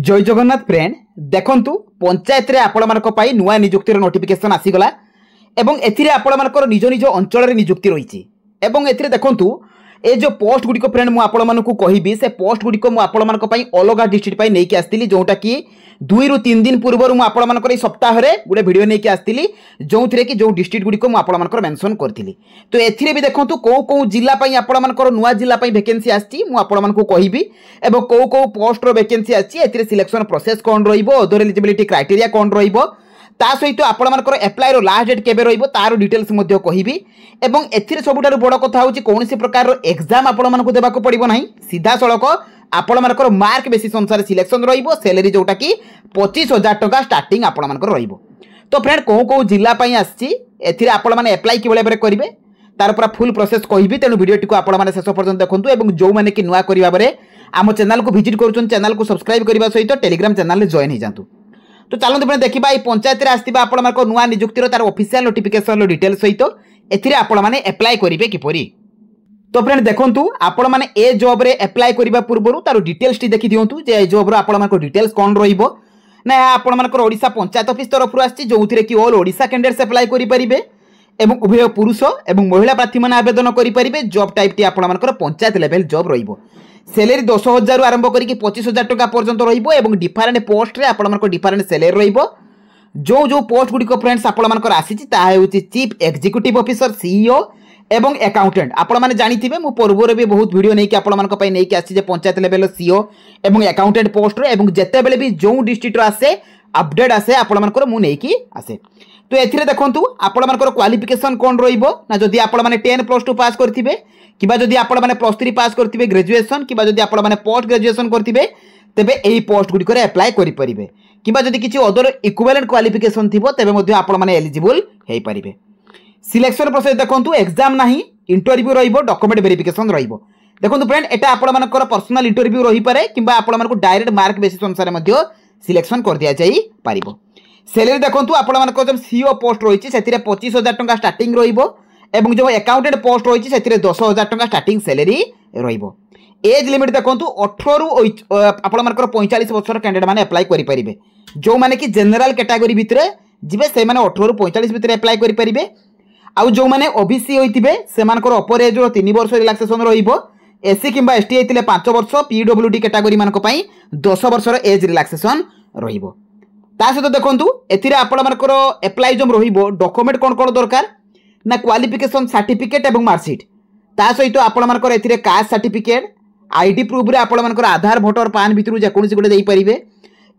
जय जगन्नाथ फ्रेंड देखंतु पंचायत रे आपण मानक पाई नुआ नियुक्तिर नोटिफिकेशन आसीगला एवं एथिरे आपण मानकर निज निज अंचल रे नियुक्ति रही एवं एथिरे देखंतु ए जो पोस्ट गुडी को फ्रेंड मु आपण मानकु कहिबी से पोस्ट गुडी को मु आपण मानक पाई अलगा डिस्ट्रिक्ट पाई नै कि आस्तिली जोटा कि 2 रु 3 दिन पूर्व मु आपण मानकर ए सप्ताह रे गुडे वीडियो नै कि आस्तिली जोथिरे कि जो डिस्ट्रिक्ट गुडी को मु आपण मानकर मेंशन करथिली। तो एथिरे भी देखंतु को जिल्ला पाई आपण मानकर नुआ जिल्ला पाई वैकेंसी आछि मु आपण मानकु कहिबी एवं को पोस्ट रो वैकेंसी आछि एथिरे सिलेक्शन प्रोसेस कोन रहिबो अदर एलिजिबिलिटी क्राइटेरिया कोन रहिबो ता सहित आपण मानकर एप्लाई रो लास्ट डेट केबे रहिबो तारो डिटेल्स मध्ये कहिबी एवं एथिरे सबुठारु बड़ कथा होछि कोनोसी प्रकार रो एग्जाम आपण मानकु देबाको पड़िबो नाही सीधा सळक आपण मानकर मार्क बेसिस अनुसार सिलेक्शन रहिबो सैलरी जोटा कि 25,000 टका स्टार्टिंग आपण मानकर रहिबो। तो फ्रेंड को जिल्ला पई आछि एथिरे आपण माने एप्लाई कि बेले करिवे तार पूरा फुल प्रोसेस कहिबी तेनु वीडियो टिको आपण माने शेष पर्यंत देखंतु एवं जो माने कि नुआ करिवा बारे आम चैनल को विजिट करूछन चैनल को सब्सक्राइब करबा सहित टेलीग्राम चैनल रे जॉइन हो जांतु। तो चलते फ्रेंड देखा ये पंचायत रे आस्तिबा आपण मानकर नुआ नियुक्तिर तार ऑफिशियल नोटिफिकेशन रो डिटेल्स सहित एथिरे आपण माने अप्लाई करिवे किपरि। तो फ्रेंड देखंतु आपण माने ए जॉब रे अप्लाई करिबा पूर्वरु तार डिटेल्स टी देखि दियंतु जे ए जॉब रो आपण मानकर डिटेल्स कोन रहिबो ना आपण मानकर ओडिसा पंचायत ऑफिस तरफ आछि जोथिरे कि ऑल ओडिसा कैंडिडेट्स अप्लाई करि परिबे एवं उभय पुरुष एवं महिला प्रार्थी माने आवेदन करि परिबे। जॉब टाइप टी आपण मानकर पंचायत लेवल जॉब रहिबो सैलरी 10,000 रु आरंभ करिक 25,000 टका पर्यंत रहिबो एवं डिफरेंट पोस्ट रे आपण मानकर डिफरेंट सैलरी रहिबो। जो पोस्ट गुडी को फ्रेंड्स आपण मानकर आसीची ता हेउची चीफ एग्जीक्यूटिव ऑफिसर सीईओ एवं अकाउंटेंट आपण माने जानिथिबे मु पूर्व रे भी बहुत वीडियो नै कि आपण मानक पई नै कि आसी जे पंचायत लेवल सीईओ एवं अकाउंटेंट पोस्ट रे एवं जते बेले भी जो डिस्ट्रिक्ट रो आसे अपडेट आसे आपण मानकर मु नै कि आसे। तो एथिरे देखंतु आपण मानकर क्वालिफिकेशन कोन रहिबो ना जदी आपण माने 10+2 पास करथिबे किबा जदी आपण माने +3 पास करथिबे ग्रेजुएशन किबा जदी आपण माने पोस्ट ग्रेजुएशन करथिबे तबे एही पोस्ट गुडी करे अप्लाई करि परिबे किबा जदी किछि अदर इक्विवेलेंट क्वालिफिकेशन थिबो तबे मध्ये आपण माने एलिजिबल हेई परिबे। सिलेक्शन प्रोसेस देखंतु एग्जाम नाही इंटरव्यू रहिबो डॉक्यूमेंट वेरिफिकेशन रहिबो। देखंतु फ्रेंड एटा आपण मानकर पर्सनल इंटरव्यू रहि पारे किबा आपण मानको डायरेक्ट मार्क बेसिस अनुसार मध्ये सिलेक्शन कर दिया जाई पारिबो। सैलरी देखंतु आपण मानको जब सीईओ पोस्ट रहिछि सेतिरे 25,000 टका स्टार्टिंग रहिबो एवं जो अकाउंटेंट पोस्ट रहिछि सेतिरे 10,000 टका स्टार्टिंग सैलरी रहिबो। एज लिमिट देखंतु 18 रु आपण मानकर 45 वर्षर कैंडिडेट माने अप्लाई करि परिबे जो माने कि जनरल कैटेगरी भितरे जिबे से माने 18 रु 45 भितरे अप्लाई करि परिबे। आउ जो माने ओबीसी होइतिबे सेमानकर अपर एज रो 3 वर्ष रिलैक्सेशन रहिबो एससी किंबा एसटी हेतिले 5 वर्ष पीडब्ल्यूडी कैटेगरी मानक पई 10 वर्षर एज रिलैक्सेशन रहिबो। ता सहित देखंतु एथिरे आपण मानकर अप्लाई जो रहिबो डॉक्यूमेंट कोन कोन दरकार ना क्वालिफिकेशन सर्टिफिकेट एवं मार्कशीट ता सहित आपण मानकर एथिरे कास्ट सर्टिफिकेट आईडी प्रूफ रे आपण मानकर आधार वोटर पान भितरु जे कोनसी गुडे देई परिबे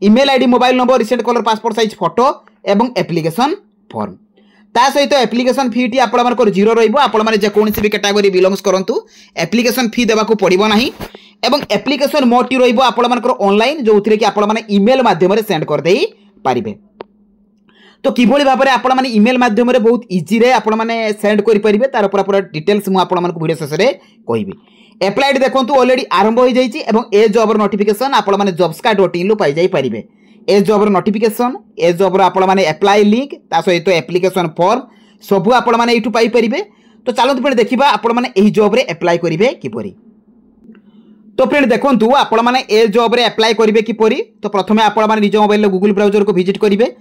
email ID mobile number recent colour passport size photo एवं एप्लिकेशन फॉर्म ता सहित एप्लिकेशन फी टी आपण मानकर 0 रहिबो। आपण माने जे कोनसी भी कैटेगरी बिलोंग्स करंतु एप्लिकेशन फी देबा को पड़िबो नाही एवं एप्लिकेशन मोड टी रहिबो आपण मानकर ऑनलाइन जोथिरे कि आपण माने ईमेल माध्यम रे सेंड कर देई पारिबे। तो किभଳି भाबरे आपण माने ईमेल माध्यम रे बहुत इजी रे आपण माने सेंड करि परिबे तार पूरा डिटेल्स मु आपण मानक वीडियो शेष रे कहिबी। अप्लाइड देखंतु ऑलरेडी आरंभ हो जाईची एवं ए जॉब रो नोटिफिकेशन आपण माने jobscard.in लो पाई जाई परिबे। ए जॉब रो नोटिफिकेशन ए जॉब रो आपण माने अप्लाई लिंक ता सहित एप्लिकेशन फॉर्म सब आपण माने एठु पाई परिबे। तो चलंतु फ्रेंड देखिबा आपण माने एही जॉब रे अप्लाई करिवे किपरि। तो फ्रेंड देखंतु आपण माने ए जॉब रे अप्लाई करिवे किपरि। तो प्रथमे आपण माने निज मोबाइल गूगल ब्राउजर को विजिट करिवे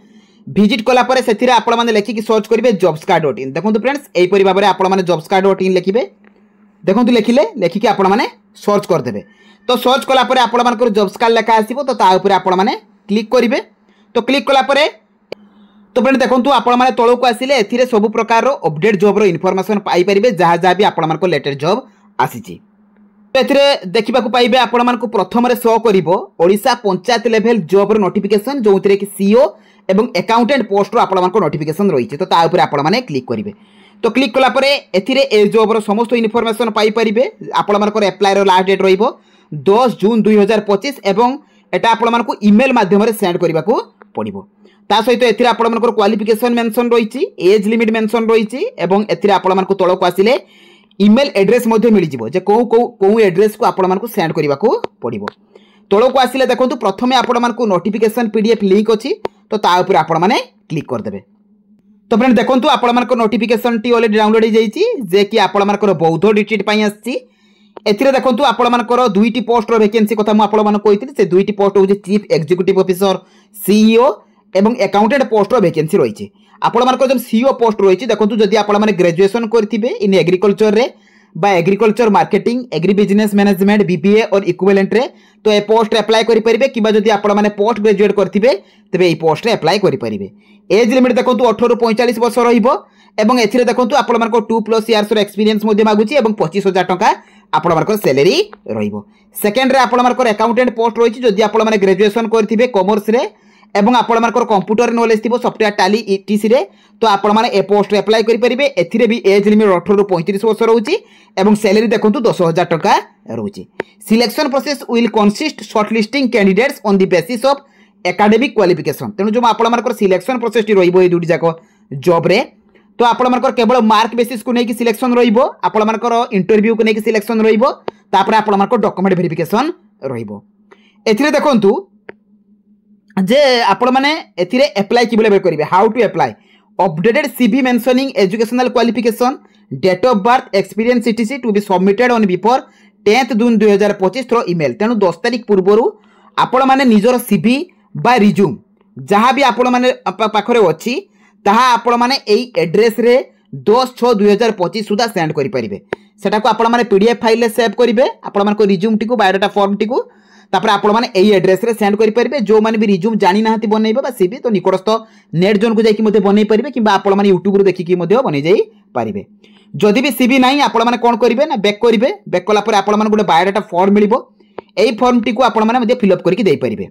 विजिट कला परे सेथिरे आपण माने लेखि कि सर्च करिवे jobscard.in। देखंतु फ्रेंड्स एही परि भाबरे आपण माने jobscard.in लिखिबे देखंतु लेखिले लेखिकि आपण माने सर्च कर देबे। तो सर्च कला परे आपण मानकर jobscard लेखा आसीबो तो ता ऊपर आपण माने क्लिक करिवे। तो क्लिक कला परे तो फ्रेंड देखंतु आपण माने तळो को आसीले एथिरे सब प्रकार रो अपडेट जॉब रो इन्फॉर्मेशन पाई परिबे जहा जहा भी आपण मानकर लेटेस्ट जॉब आसीची। तो एथिरे देखिबा को पाइबे आपण मानकर प्रथम रे शो करिवो ओडिसा पंचायत लेवल जॉब रो नोटिफिकेशन जोथिरे कि सीईओ एवं अकाउंटेंट पोस्ट रो आपण मानकर नोटिफिकेशन रहिছে। तो ता ऊपर आपण माने क्लिक करिवे। तो क्लिक कला परे एथिरे ए जॉब रो समस्त इन्फॉर्मेशन पाई परिबे। आपण मानकर अप्लाई रो लास्ट डेट रहिबो 10 जून 2025 एवं एटा आपण मानकर ईमेल माध्यम रे सेंड करबा को पड़िबो। ता सहित एथिरे आपण मानकर क्वालिफिकेशन मेंशन रहिछि एज लिमिट मेंशन रहिछि एवं एथिरे आपण मानकर तळो को आसीले ईमेल एड्रेस मध्ये मिलि जिवो जे को एड्रेस को आपण मानकर सेंड करबा को पड़िबो। तळो को आसीले देखंतु प्रथमे आपण मानकर नोटिफिकेशन पीडीएफ लिंक अछि तो ता ऊपर आपण माने क्लिक कर देबे। तो फ्रेंड देखंतु आपण मानकर नोटिफिकेशन टी ऑलरेडी डाउनलोड हो जाईछि जे कि आपण मानकर बौद्ध डिस्ट्रिक्ट पई आछि एथिरे देखंतु आपण मानकर दुईटी पोस्टर वैकेंसी कथा मु आपण मान कहितली से दुईटी पोस्ट होची चीफ एग्जीक्यूटिव ऑफिसर सीईओ एवं अकाउंटेंट पोस्ट वैकेंसी रही आपण मानकर जो सीईओ पोस्ट रही देखंतु जदि आपण माने ग्रेजुएशन करथिबे इन एग्रीकल्चर रे बा agriculture marketing agri business management BPA और इक्विवेलेंट रे तो ए पोस्ट अप्लाई करि परिबे किबा जदि आपण माने पोस्ट ग्रेजुएट करथिबे तबे ए पोस्ट रे अप्लाई करि परिबे। एज लिमिट देखंतु 18 रु 45 वर्ष रहिबो एवं एथिरे देखंतु आपण मानको 2+ इयर्स रो एक्सपीरियंस मध्ये मागुची एवं 25,000 टका आपण मानको सैलरी रहिबो। सेकंड रे आपण मानको अकाउंटेंट पोस्ट रहिची जदि आपण माने ग्रेजुएशन करथिबे कॉमर्स रे एवं आपण मानकर कंप्यूटर नॉलेज थिबो सॉफ्टवेयर टैली ईटीसी रे तो आपण माने ए पोस्ट रे अप्लाई करि परिबे। एथिरे भी एज लिमिट 18 रु 35 वर्ष रहउची एवं सैलरी देखंतु 10,000 टका रहउची। Selection process will consist shortlisting candidates on the basis of academic qualification. तेनु जो आपण मानकर सिलेक्शन प्रोसेस टी रहिबो ए दुटी जाको जॉब रे तो आपण मानकर केवल मार्क बेसिस को नै कि सिलेक्शन रहिबो आपण मानकर इंटरव्यू को नै कि सिलेक्शन रहिबो तापर आपण मानकर डॉक्यूमेंट वेरिफिकेशन रहिबो। एथिरे देखंतु जे आपण माने एथिरे अप्लाई किबले करिवे how to apply updated CV mentioning educational qualification date of birth experience ETC to be submitted on before 10th June 2025 through email. तेनु 10 तारिख पूर्वरु आपण माने निजर सीवी बा रिज्यूम जहां भी आपण माने पाखरे अछि ताहा आपण माने एई एड्रेस रे 10/6/2025 सुधा सेंड करि परिबे। सेटा को आपण माने पीडीएफ फाइल रे सेव करिवे आपण मानको रिज्यूम टिकु बायोडाटा फॉर्म टिकु तापर आपण माने एई एड्रेस रे सेंड करि परिबे। जो माने भी रिज्यूम जानि नाहति बनेइबा बा सीवी तो निकटस्थ नेट जोन को जाई कि मध्ये बनेइ परिबे किबा आपण माने यूट्यूब रो देखि कि मध्ये बनेइ जाई परिबे। जदि भी सीवी नाही आपण माने कोन करिवे ना बैक करिवे बैक कला पर आपण माने गोटे बायोडाटा फॉर्म मिलिबो एई फॉर्म टिकु आपण माने मध्ये फिल अप करके देइ परिबे।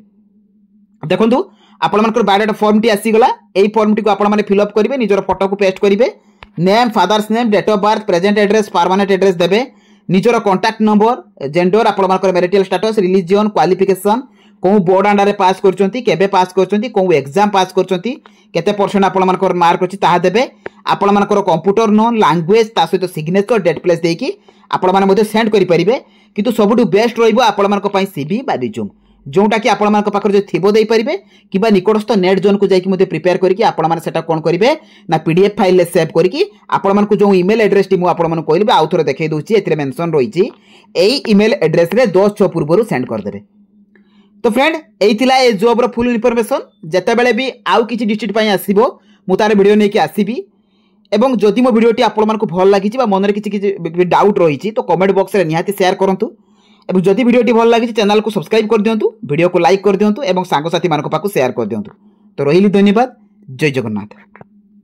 देखंतु आपण मानकर बायोडाटा फॉर्म टी आसी गला एई फॉर्म टिकु आपण माने फिल अप करिवे निजर फोटो को पेस्ट करिवे name father's name date of birth present address permanent address देबे निजर कांटेक्ट नंबर जेंडर आपण मानकर मैरिटल स्टेटस रिलीजन क्वालिफिकेशन को बोर्ड अंडर रे पास करचंती केबे पास करचंती को एग्जाम पास करचंती केते परसेंट आपण मानकर मार्क अछि ताहा देबे आपण मानकर कंप्यूटर नो लैंग्वेज ता सहित सिग्नेचर डेट प्लेस देकी आपण माने मध्ये सेंड करि परिबे। किंतु सबुटु बेस्ट रहिबो आपण मानकर पई सीवी बा रिज्यूम जोटा कि आपण मानकर पाखर जे थिबो देई परिबे किबा निकटस्थ नेट जोन को जाई कि मध्ये प्रिपेयर करिकि आपण माने सेटा कोन करिवे ना पीडीएफ फाइल ले सेव करिकि आपण मानकु जो ईमेल एड्रेस टी मु आपण माने कहलिबे आउ थोर देखाई दोछि एथिरे मेंशन रहिछि एई ईमेल एड्रेस रे 10/6 पूर्वरु सेंड कर देबे। तो फ्रेंड एई थिला ए जॉब रो फुल इन्फॉर्मेशन जेते बेले भी आउ किछि डिस्ट्रिक्ट पई आसीबो मु तार वीडियो नै कि आसीबी एवं जदि मो वीडियोटी आपण मानकु भल लागिछि बा मन रे किछि डाउट रहिछि तो कमेंट बॉक्स रे निहाती शेयर करंतु एवं जदि वीडियोटी भल लागिछि चैनल को सब्सक्राइब कर दियंतु वीडियो को लाइक कर दियंतु एवं सांग साथी मानक पाखु शेयर कर दियंतु। तो रहिली धन्यवाद जय जगन्नाथ।